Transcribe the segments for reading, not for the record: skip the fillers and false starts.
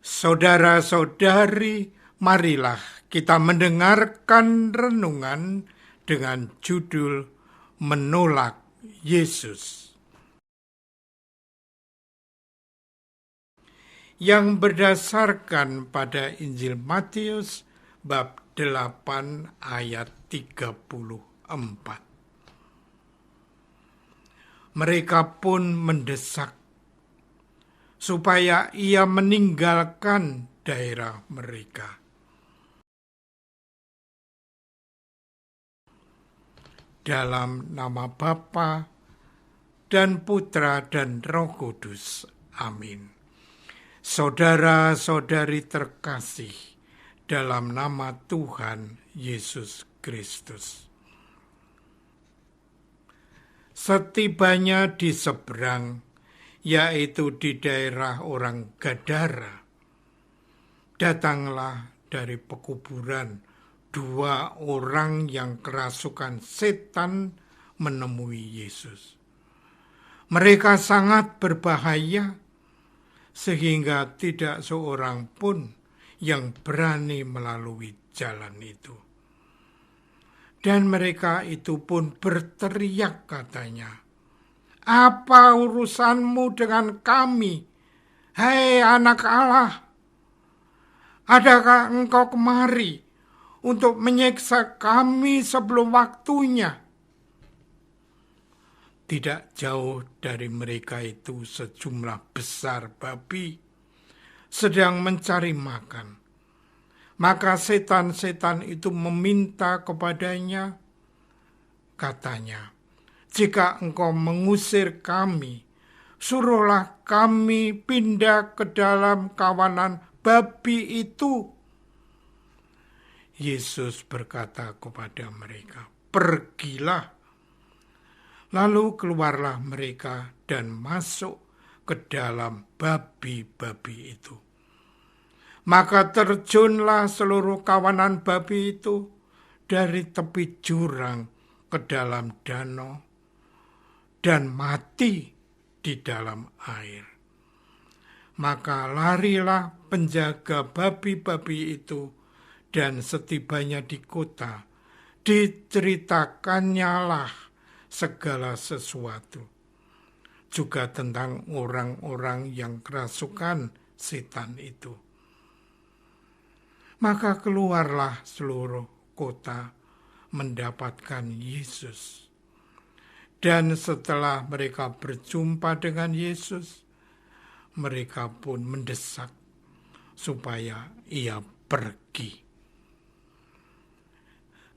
Saudara-saudari, marilah kita mendengarkan renungan dengan judul Menolak Yesus, yang berdasarkan pada Injil Matius bab 8 ayat 34. Mereka pun mendesak supaya ia meninggalkan daerah mereka. Dalam nama Bapa dan Putra dan Roh Kudus. Amin. Saudara-saudari terkasih, dalam nama Tuhan Yesus Kristus. Setibanya di seberang, yaitu di daerah orang Gadara, datanglah dari pekuburan 2 orang yang kerasukan setan menemui Yesus. Mereka sangat berbahaya, sehingga tidak seorang pun yang berani melalui jalan itu. Dan mereka itu pun berteriak, katanya, "Apa urusanmu dengan kami, hai anak Allah? Adakah engkau kemari untuk menyiksa kami sebelum waktunya?" Tidak jauh dari mereka itu sejumlah besar babi sedang mencari makan. Maka setan-setan itu meminta kepadanya, katanya, "Jika engkau mengusir kami, suruhlah kami pindah ke dalam kawanan babi itu." Yesus berkata kepada mereka, "Pergilah." Lalu keluarlah mereka dan masuk ke dalam babi-babi itu. Maka terjunlah seluruh kawanan babi itu dari tepi jurang ke dalam danau dan mati di dalam air. Maka larilah penjaga babi-babi itu, dan setibanya di kota, diceritakannya lah segala sesuatu, juga tentang orang-orang yang kerasukan setan itu. Maka keluarlah seluruh kota mendapatkan Yesus. Dan setelah mereka berjumpa dengan Yesus, mereka pun mendesak supaya ia pergi.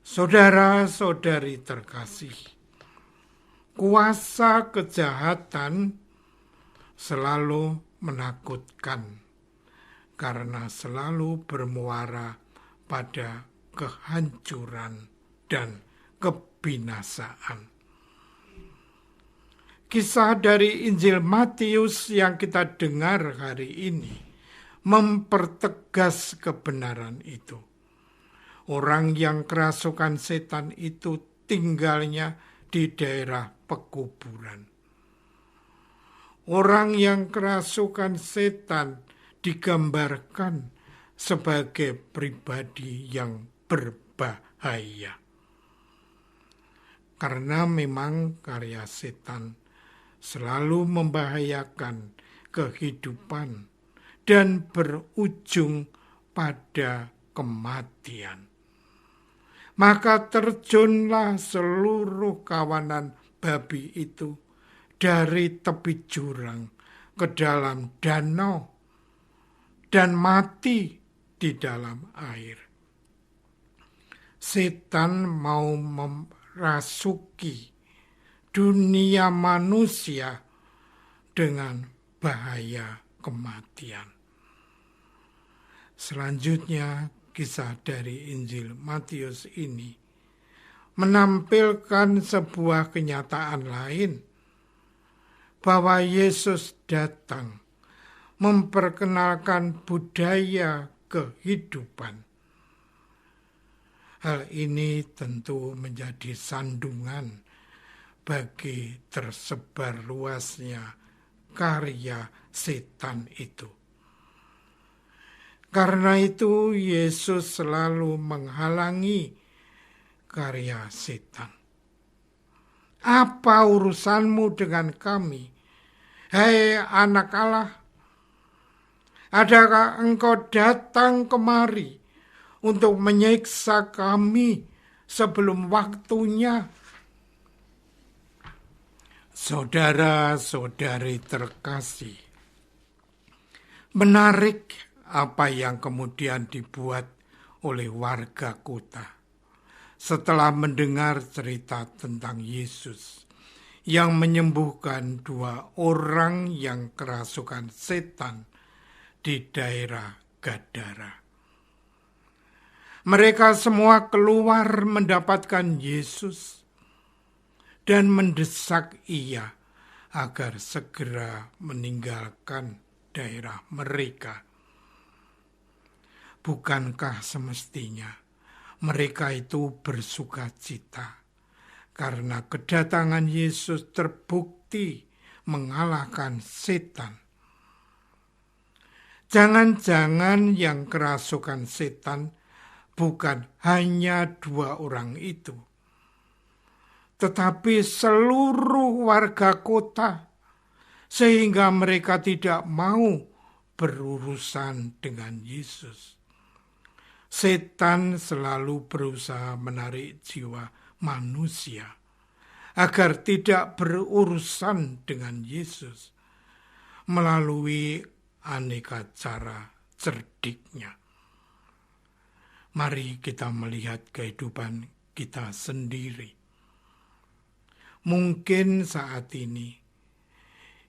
Saudara-saudari terkasih, kuasa kejahatan selalu menakutkan, karena selalu bermuara pada kehancuran dan kebinasaan. Kisah dari Injil Matius yang kita dengar hari ini mempertegas kebenaran itu. Orang yang kerasukan setan itu tinggalnya di daerah pekuburan. Orang yang kerasukan setan digambarkan sebagai pribadi yang berbahaya. Karena memang karya setan selalu membahayakan kehidupan dan berujung pada kematian. Maka terjunlah seluruh kawanan babi itu dari tepi jurang ke dalam danau dan mati di dalam air. Setan mau merasuki dunia manusia dengan bahaya kematian. Selanjutnya, kisah dari Injil Matius ini menampilkan sebuah kenyataan lain, bahwa Yesus datang memperkenalkan budaya kehidupan. Hal ini tentu menjadi sandungan bagi tersebar luasnya karya setan itu. Karena itu Yesus selalu menghalangi karya setan. Apa urusanmu dengan kami, hai anak Allah? Adakah engkau datang kemari untuk menyiksa kami sebelum waktunya? Saudara-saudari terkasih, menarik apa yang kemudian dibuat oleh warga kota setelah mendengar cerita tentang Yesus yang menyembuhkan 2 orang yang kerasukan setan di daerah Gadara. Mereka semua keluar mendapatkan Yesus dan mendesak ia agar segera meninggalkan daerah mereka. Bukankah semestinya mereka itu bersukacita karena kedatangan Yesus terbukti mengalahkan setan? Jangan-jangan yang kerasukan setan bukan hanya 2 orang itu, tetapi seluruh warga kota, sehingga mereka tidak mau berurusan dengan Yesus. Setan selalu berusaha menarik jiwa manusia agar tidak berurusan dengan Yesus melalui aneka cara cerdiknya. Mari kita melihat kehidupan kita sendiri. Mungkin saat ini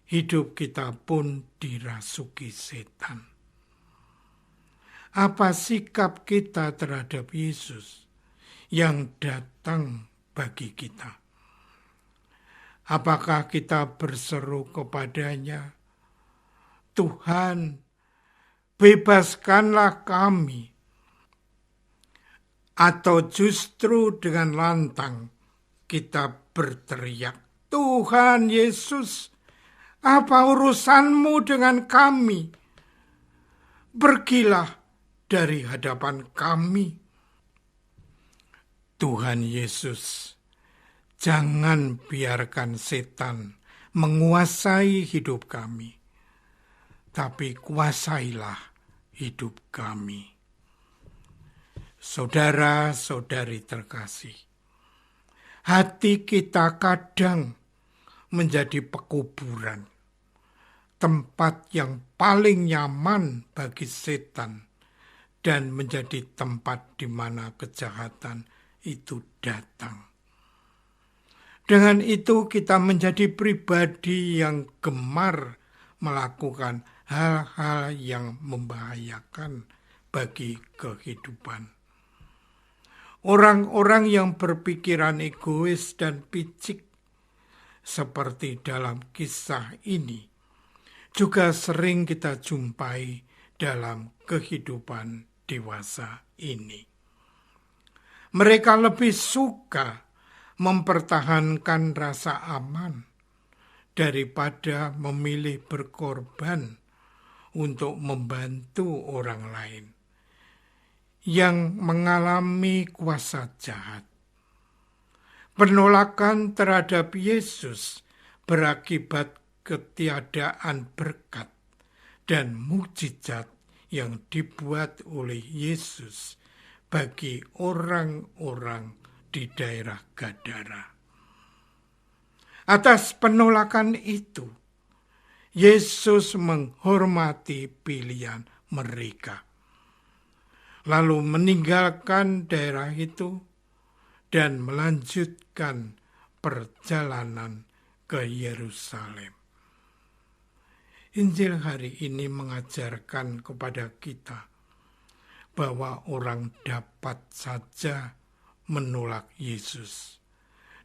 hidup kita pun dirasuki setan. Apa sikap kita terhadap Yesus yang datang bagi kita? Apakah kita berseru kepadanya, Tuhan, bebaskanlah kami? Atau justru dengan lantang kita berteriak, Tuhan Yesus, apa urusanmu dengan kami? Pergilah dari hadapan kami. Tuhan Yesus, jangan biarkan setan menguasai hidup kami, tapi kuasailah hidup kami. Saudara-saudari terkasih, hati kita kadang menjadi pekuburan, tempat yang paling nyaman bagi setan dan menjadi tempat di mana kejahatan itu datang. Dengan itu kita menjadi pribadi yang gemar melakukan hal-hal yang membahayakan bagi kehidupan. Orang-orang yang berpikiran egois dan picik seperti dalam kisah ini juga sering kita jumpai dalam kehidupan dewasa ini. Mereka lebih suka mempertahankan rasa aman daripada memilih berkorban untuk membantu orang lain yang mengalami kuasa jahat. Penolakan terhadap Yesus berakibat ketiadaan berkat dan mukjizat yang dibuat oleh Yesus bagi orang-orang di daerah Gadara. Atas penolakan itu, Yesus menghormati pilihan mereka, lalu meninggalkan daerah itu dan melanjutkan perjalanan ke Yerusalem. Injil hari ini mengajarkan kepada kita bahwa orang dapat saja menolak Yesus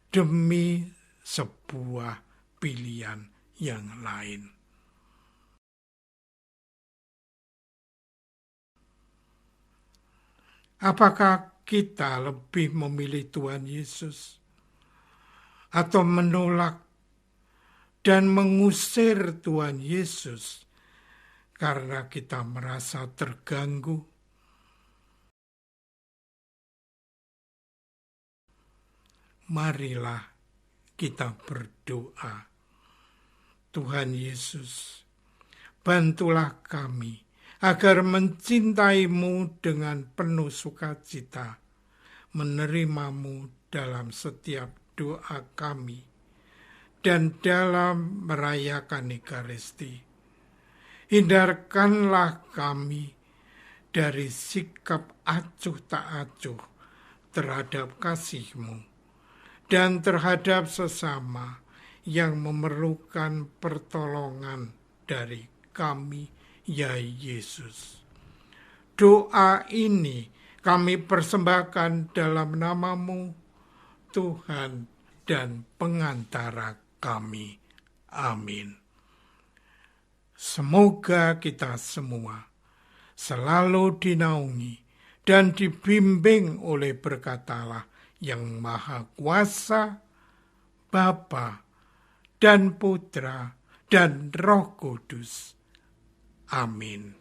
demi sebuah pilihan yang lain. Apakah kita lebih memilih Tuhan Yesus atau menolak dan mengusir Tuhan Yesus karena kita merasa terganggu. Marilah kita berdoa. Tuhan Yesus, bantulah kami agar mencintai-Mu dengan penuh sukacita, menerimamu dalam setiap doa kami, dan dalam merayakan Ekaristi. Hindarkanlah kami dari sikap acuh tak acuh terhadap kasih-Mu dan terhadap sesama yang memerlukan pertolongan dari kami, ya Yesus. Doa ini kami persembahkan dalam nama-Mu, Tuhan dan pengantara kami. Amin. Semoga kita semua selalu dinaungi dan dibimbing oleh berkat Allah yang Maha Kuasa, Bapa dan Putra dan Roh Kudus. Amin.